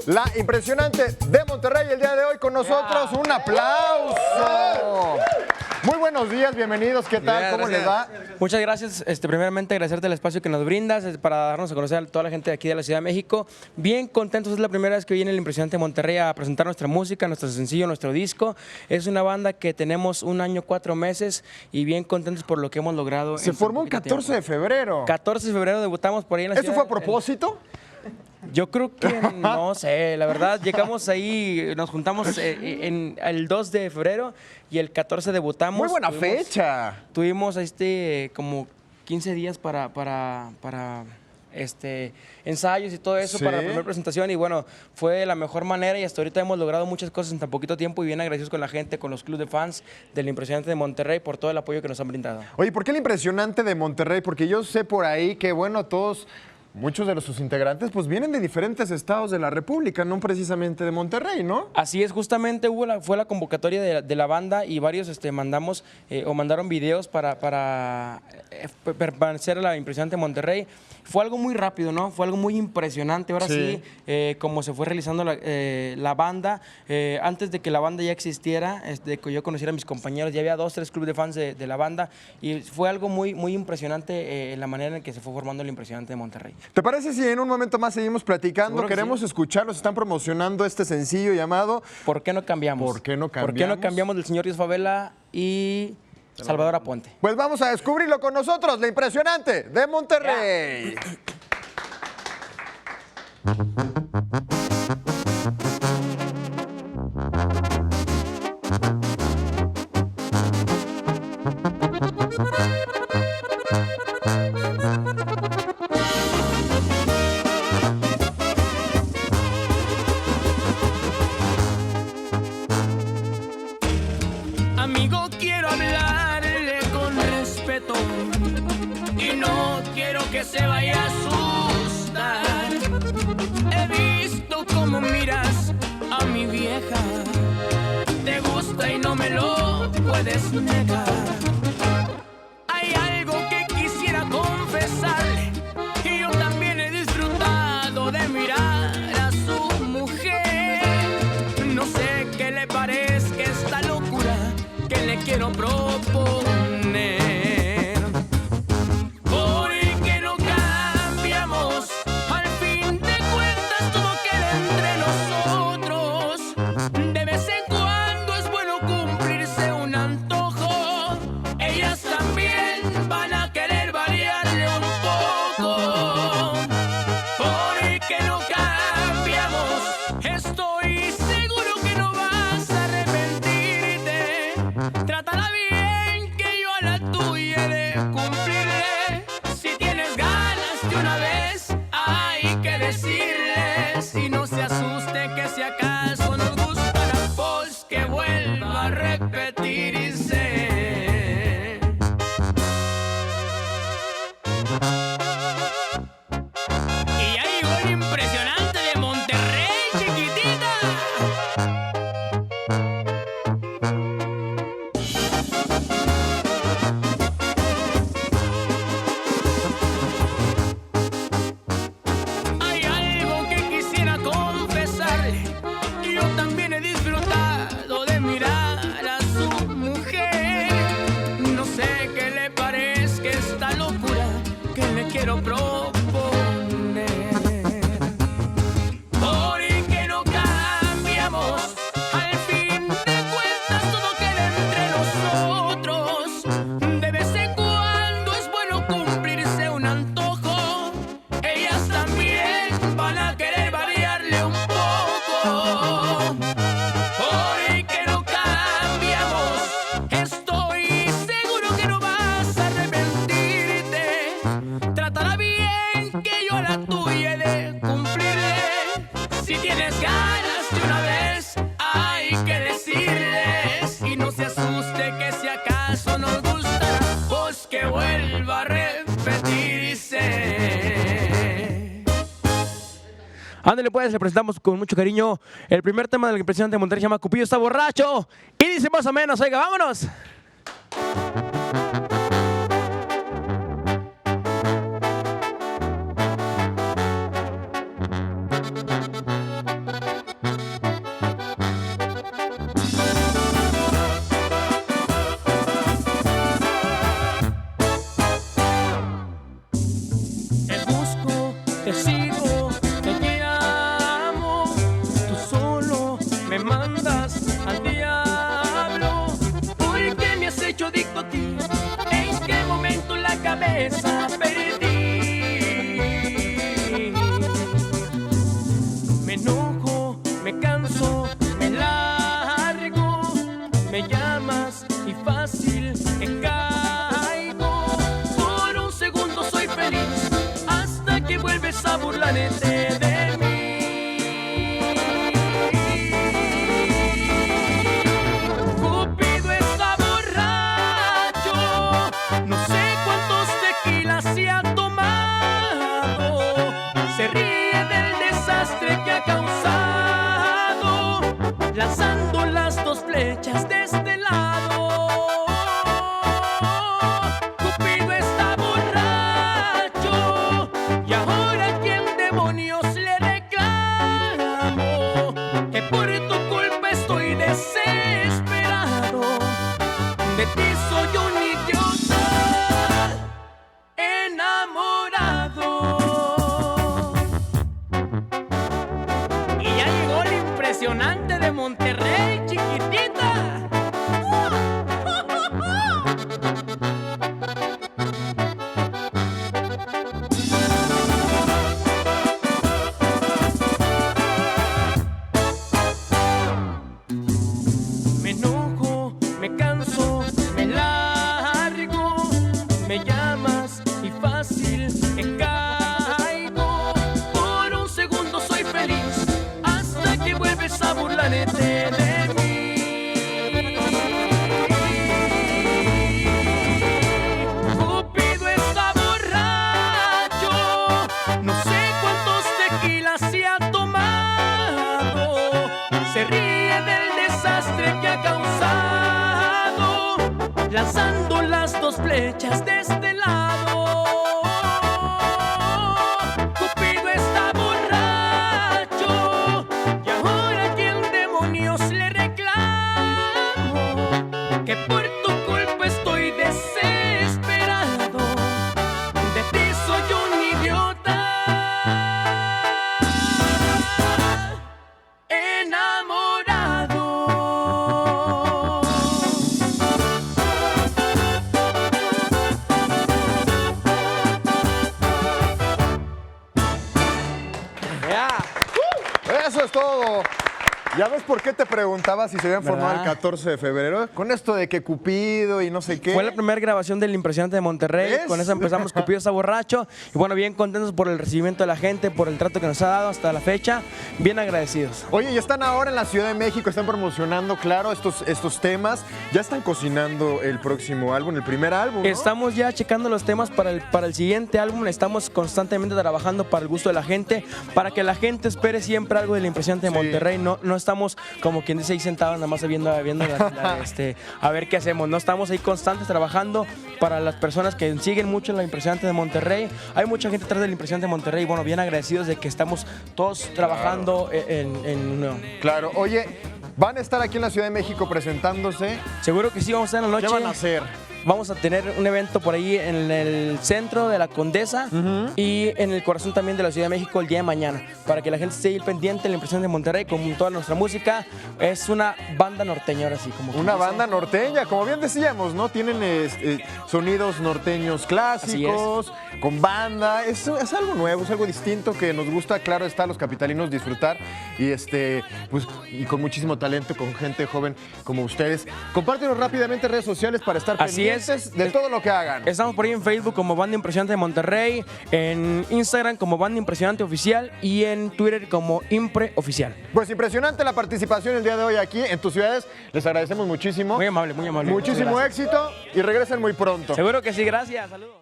La impresionante de Monterrey el día de hoy con nosotros. Un aplauso. Muy buenos días, bienvenidos. ¿Qué tal? ¿Cómo les va? Muchas gracias. Primeramente, agradecerte el espacio que nos brindas para darnos a conocer a toda la gente de aquí de la Ciudad de México. Bien contentos, es la primera vez que viene el impresionante Monterrey a presentar nuestra música, nuestro sencillo, nuestro disco. Es una banda que tenemos 1 año, 4 meses y bien contentos por lo que hemos logrado. Se formó el 14 de febrero. 14 de febrero debutamos por ahí en la ciudad. ¿Eso fue a propósito? Yo creo que no sé, la verdad, llegamos ahí, nos juntamos en el 2 de febrero y el 14 debutamos. Muy buena fecha. Tuvimos como 15 días para ensayos y todo eso, ¿Sí? para la primera presentación, y bueno, fue de la mejor manera y hasta ahorita hemos logrado muchas cosas en tan poquito tiempo y bien agradecidos con la gente, con los clubes de fans del Impresionante de Monterrey por todo el apoyo que nos han brindado. Oye, ¿por qué el Impresionante de Monterrey? Porque yo sé por ahí que, bueno, muchos de sus integrantes pues vienen de diferentes estados de la República, no precisamente de Monterrey, ¿no? Así es, justamente fue la convocatoria de la banda y varios mandaron videos para permanecer a la Impresionante Monterrey. Fue algo muy rápido, ¿no? Fue algo muy impresionante. Ahora sí, como se fue realizando la banda, antes de que la banda ya existiera, de que yo conociera a mis compañeros, ya había 2, 3 clubes de fans de la banda y fue algo muy, muy impresionante la manera en que se fue formando el Impresionante de Monterrey. ¿Te parece si en un momento más seguimos platicando? Queremos escucharlos, están promocionando este sencillo llamado ¿Por qué no cambiamos? ¿Por qué no cambiamos? ¿Por qué no cambiamos del señor Dios Favela y Salvador Aponte? Pues vamos a descubrirlo con nosotros, la Impresionante de Monterrey. Amigo, quiero hablarle con respeto y no quiero que se vaya a asustar. He visto cómo miras a mi vieja, te gusta y no me lo puedes negar. Hay algo que quisiera confesarle, y yo también he disfrutado de mirar a su mujer. No sé qué le parezca esta locura que le quiero proponer. ¿Por qué no cambiamos? Al fin de cuentas todo queda entre nosotros. De vez en cuando es bueno cumplirse un antojo. Ellas también van a querer variarle un poco. ¿Por qué no cambiamos? Estoy seguro que no vas a arrepentirte. Trátala bien, que yo a la tuya he de cumplirle. Si tienes ganas de una vez, hay que decirle. Si no se asuste, que si acaso nos gusta la voz, que vuelva a repetirse. Y ya llegó el Impresionante de Monterrey, chiquitita. Hay algo que quisiera confesarle, y yo también he disfrutado de mirar a su mujer. No sé qué le parezca esta locura que le quiero proponer. ¿Por qué no cambiamos? Al fin de cuentas todo queda entre nosotros. De vez en cuando es bueno cumplirse un antojo. Ellas también van a querer variarle un poco. ¿Por qué no cambiamos? Estoy seguro que no vas a arrepentirte. Trátala bien, que yo a la tuya he de cumplirle. Si tienes ganas de una vez, hay que decirles. Y no se asuste, que si acaso nos gusta, pues que vuelva a repetirse. Ándale pues, le presentamos con mucho cariño el primer tema del Impresionante de Monterrey, se llama Cupido está borracho y dice más o menos, oiga, vámonos. cabeza perdí. Me enojo, me canso, me largo, me llamas y fácil me caigo. Por un segundo soy feliz hasta que vuelves a burlarte de mí. Cupido está borracho, no sé cuántos tequilas se ha tomado. Se ríe del desastre que ha causado, lanzando las dos flechas de este lado. Cupido está borracho y ahora quién demonios le reclamo, que por tu culpa estoy desesperado. De ti soy un idiota enamorado. Y ya llegó el impresionante de Monterrey, chiquitita. Me enojo, me canso, me largo, me llamas y fácil me caigo. Por un segundo soy feliz hasta que vuelves a burlarte de mí. Cupido está borracho, no sé cuántos tequilas se ha tomado. Se ríe del desastre que ha causado, lanzando las dos flechas de este lado. Cupido está borracho y ahora quién demonios le reclamo, que por tu culpa estoy desesperado. De ti soy un idiota enamorado. Eso es todo. ¿Ya ves por qué te preguntaba si se habían formado el ¿Verdad? 14 de febrero? Con esto de que Cupido y no sé qué. Fue la primera grabación del Impresionante de Monterrey. ¿Ves? Con eso empezamos. Cupido está borracho. Y bueno, bien contentos por el recibimiento de la gente, por el trato que nos ha dado hasta la fecha. Bien agradecidos. Oye, y están ahora en la Ciudad de México, están promocionando, claro, estos temas. Ya están cocinando el próximo álbum, el primer álbum, ¿no? Estamos ya checando los temas para el siguiente álbum. Estamos constantemente trabajando para el gusto de la gente, para que la gente espere siempre algo del Impresionante de Sí. Monterrey. No estamos, como quien dice, ahí sentados nada más viendo a ver qué hacemos. No estamos ahí constantes trabajando para las personas que siguen mucho la Impresionante de Monterrey. Hay mucha gente detrás del Impresionante de Monterrey. Bueno, bien agradecidos de que estamos todos trabajando Claro. Oye, van a estar aquí en la Ciudad de México presentándose. Seguro que sí, vamos a estar en la ¿Qué noche. van a hacer? Vamos a tener un evento por ahí en el centro de la Condesa y en el corazón también de la Ciudad de México el día de mañana, para que la gente esté ahí pendiente de la Impresión de Monterrey con toda nuestra música. Es una banda norteña ahora sí, como quien Una dice. banda norteña, como bien decíamos, ¿no? Tienen sonidos norteños clásicos, con banda. Es algo nuevo, es algo distinto que nos gusta, claro, está a los capitalinos disfrutar y pues, y con muchísimo talento, con gente joven como ustedes. Compártenos rápidamente en redes sociales para estar Así pendientes de todo lo que hagan. Estamos por ahí en Facebook como Banda Impresionante de Monterrey, en Instagram como Banda Impresionante Oficial y en Twitter como Impre Oficial. Pues impresionante la participación el día de hoy aquí en tus ciudades. Les agradecemos muchísimo. Muy amable, muy amable. Muchísimo Muchas gracias. éxito y regresen muy pronto. Seguro que sí, gracias. Saludos.